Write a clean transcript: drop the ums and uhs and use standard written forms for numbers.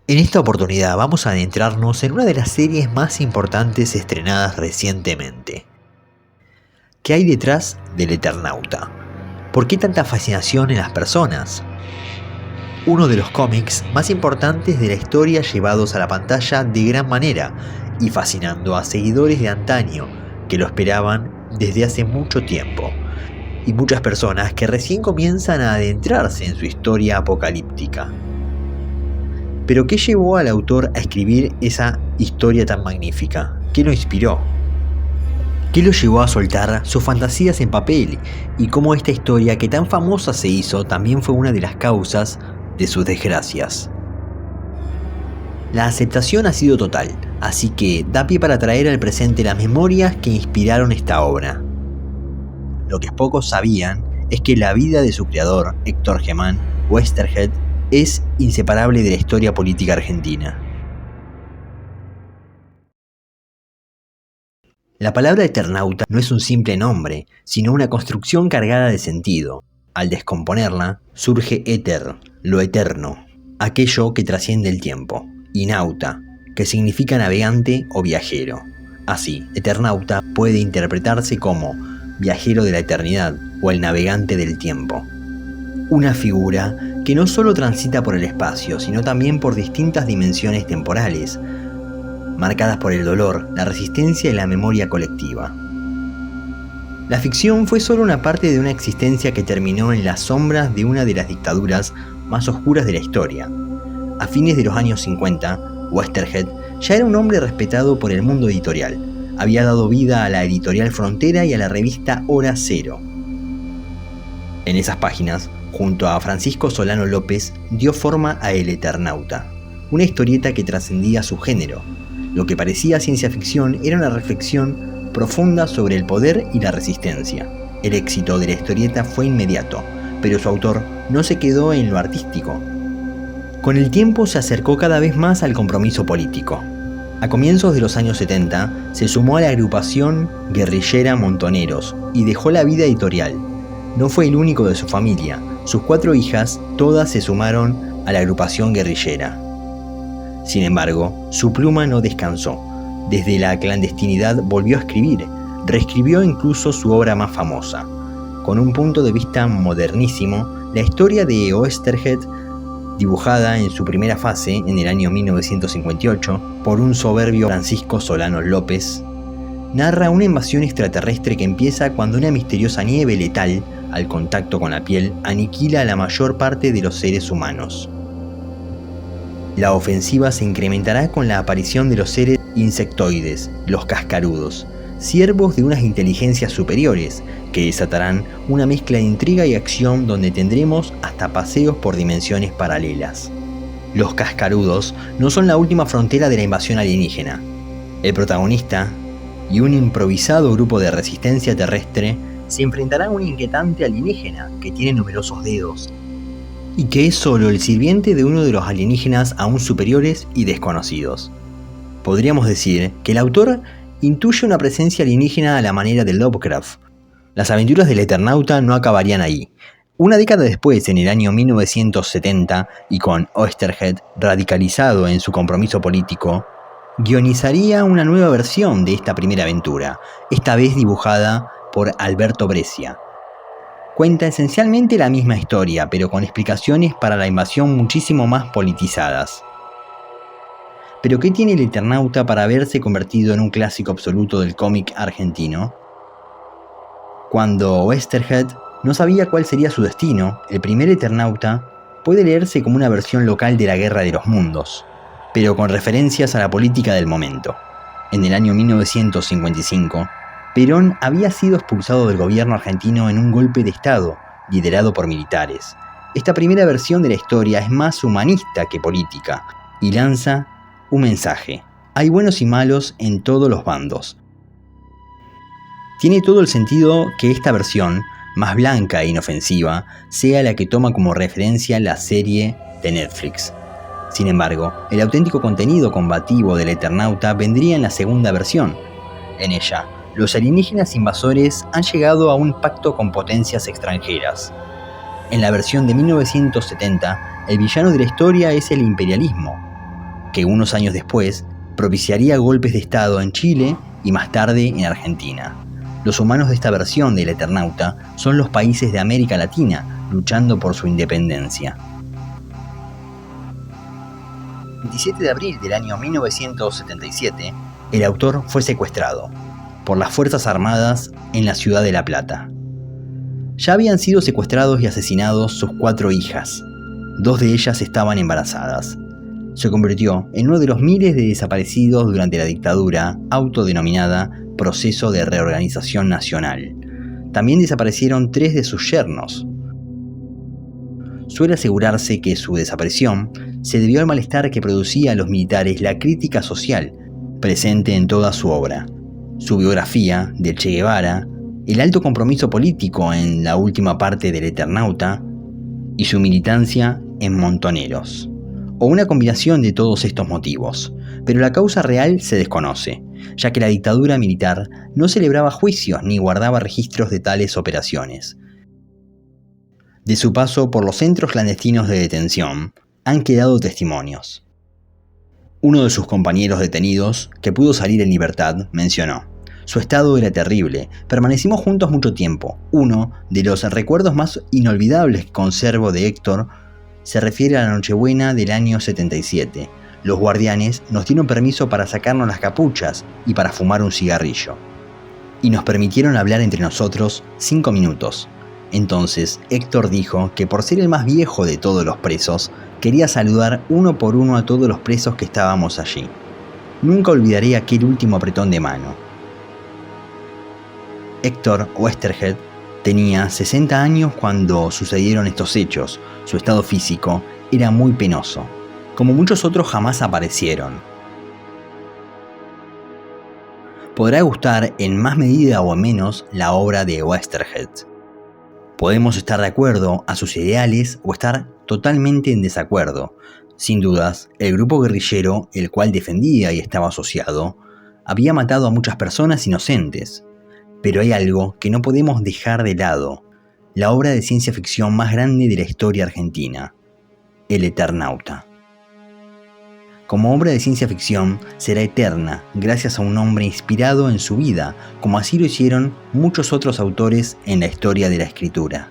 En esta oportunidad vamos a adentrarnos en una de las series más importantes estrenadas recientemente. ¿Qué hay detrás del Eternauta? ¿Por qué tanta fascinación en las personas? Uno de los cómics más importantes de la historia llevados a la pantalla de gran manera y fascinando a seguidores de antaño que lo esperaban desde hace mucho tiempo, y muchas personas que recién comienzan a adentrarse en su historia apocalíptica. Pero ¿qué llevó al autor a escribir esa historia tan magnífica? ¿Qué lo inspiró? ¿Qué lo llevó a soltar sus fantasías en papel? Y cómo esta historia que tan famosa se hizo también fue una de las causas de sus desgracias. La aceptación ha sido total, así que da pie para traer al presente las memorias que inspiraron esta obra. Lo que pocos sabían es que la vida de su creador, Héctor Germán Oesterheld, es inseparable de la historia política argentina. La palabra Eternauta no es un simple nombre, sino una construcción cargada de sentido. Al descomponerla, surge éter, lo eterno, aquello que trasciende el tiempo, y nauta, que significa navegante o viajero. Así, Eternauta puede interpretarse como viajero de la eternidad o el navegante del tiempo. Una figura que no solo transita por el espacio, sino también por distintas dimensiones temporales, marcadas por el dolor, la resistencia y la memoria colectiva. La ficción fue solo una parte de una existencia que terminó en las sombras de una de las dictaduras más oscuras de la historia. A fines de los años 50, Oesterheld ya era un hombre respetado por el mundo editorial. Había dado vida a la editorial Frontera y a la revista Hora Cero. En esas páginas, junto a Francisco Solano López, dio forma a El Eternauta, una historieta que trascendía su género. Lo que parecía ciencia ficción era una reflexión profunda sobre el poder y la resistencia. El éxito de la historieta fue inmediato, pero su autor no se quedó en lo artístico. Con el tiempo se acercó cada vez más al compromiso político. A comienzos de los años 70 se sumó a la agrupación guerrillera Montoneros y dejó la vida editorial. No fue el único de su familia. Sus 4 hijas, todas se sumaron a la agrupación guerrillera. Sin embargo, su pluma no descansó. Desde la clandestinidad volvió a escribir, reescribió incluso su obra más famosa. Con un punto de vista modernísimo, la historia de Oesterheld, dibujada en su primera fase en el año 1958 por un soberbio Francisco Solano López, narra una invasión extraterrestre que empieza cuando una misteriosa nieve letal, al contacto con la piel, aniquila a la mayor parte de los seres humanos. La ofensiva se incrementará con la aparición de los seres insectoides, los cascarudos, siervos de unas inteligencias superiores, que desatarán una mezcla de intriga y acción donde tendremos hasta paseos por dimensiones paralelas. Los cascarudos no son la última frontera de la invasión alienígena. El protagonista y un improvisado grupo de resistencia terrestre se enfrentarán a un inquietante alienígena que tiene numerosos dedos y que es solo el sirviente de uno de los alienígenas aún superiores y desconocidos. Podríamos decir que el autor intuye una presencia alienígena a la manera de Lovecraft. Las aventuras del Eternauta no acabarían ahí. Una década después, en el año 1970, y con Oesterheld radicalizado en su compromiso político, guionizaría una nueva versión de esta primera aventura, esta vez dibujada por Alberto Breccia. Cuenta esencialmente la misma historia, pero con explicaciones para la invasión muchísimo más politizadas. ¿Pero qué tiene el Eternauta para haberse convertido en un clásico absoluto del cómic argentino? Cuando Oesterheld no sabía cuál sería su destino, el primer Eternauta puede leerse como una versión local de la Guerra de los Mundos, pero con referencias a la política del momento. En el año 1955, Perón había sido expulsado del gobierno argentino en un golpe de Estado, liderado por militares. Esta primera versión de la historia es más humanista que política, y lanza un mensaje. Hay buenos y malos en todos los bandos. Tiene todo el sentido que esta versión, más blanca e inofensiva, sea la que toma como referencia la serie de Netflix. Sin embargo, el auténtico contenido combativo del Eternauta vendría en la segunda versión. En ella, los alienígenas invasores han llegado a un pacto con potencias extranjeras. En la versión de 1970, el villano de la historia es el imperialismo. que unos años después propiciaría golpes de Estado en Chile y más tarde en Argentina. Los humanos de esta versión del Eternauta son los países de América Latina luchando por su independencia. El 27 de abril del año 1977, el autor fue secuestrado por las Fuerzas Armadas en la ciudad de La Plata. Ya habían sido secuestrados y asesinados sus 4 hijas. 2 de ellas estaban embarazadas. Se convirtió en uno de los miles de desaparecidos durante la dictadura autodenominada Proceso de Reorganización Nacional. También desaparecieron 3 de sus yernos. Suele asegurarse que su desaparición se debió al malestar que producía a los militares la crítica social presente en toda su obra. Su biografía de Che Guevara, el alto compromiso político en la última parte del Eternauta y su militancia en Montoneros, o una combinación de todos estos motivos, pero la causa real se desconoce, ya que la dictadura militar no celebraba juicios ni guardaba registros de tales operaciones. De su paso por los centros clandestinos de detención, han quedado testimonios. Uno de sus compañeros detenidos, que pudo salir en libertad, mencionó: "Su estado era terrible, permanecimos juntos mucho tiempo. Uno de los recuerdos más inolvidables que conservo de Héctor se refiere a la Nochebuena del año 77. Los guardianes nos dieron permiso para sacarnos las capuchas y para fumar un cigarrillo. Y nos permitieron hablar entre nosotros 5 minutos. Entonces Héctor dijo que por ser el más viejo de todos los presos, quería saludar uno por uno a todos los presos que estábamos allí. Nunca olvidaré aquel último apretón de mano". Héctor Oesterheld tenía 60 años cuando sucedieron estos hechos. Su estado físico era muy penoso. Como muchos otros, jamás aparecieron. Podrá gustar en más medida o en menos la obra de Oesterheld. Podemos estar de acuerdo a sus ideales o estar totalmente en desacuerdo. Sin dudas, el grupo guerrillero, el cual defendía y estaba asociado, había matado a muchas personas inocentes. Pero hay algo que no podemos dejar de lado: la obra de ciencia ficción más grande de la historia argentina, El Eternauta. Como obra de ciencia ficción, será eterna gracias a un hombre inspirado en su vida, como así lo hicieron muchos otros autores en la historia de la escritura.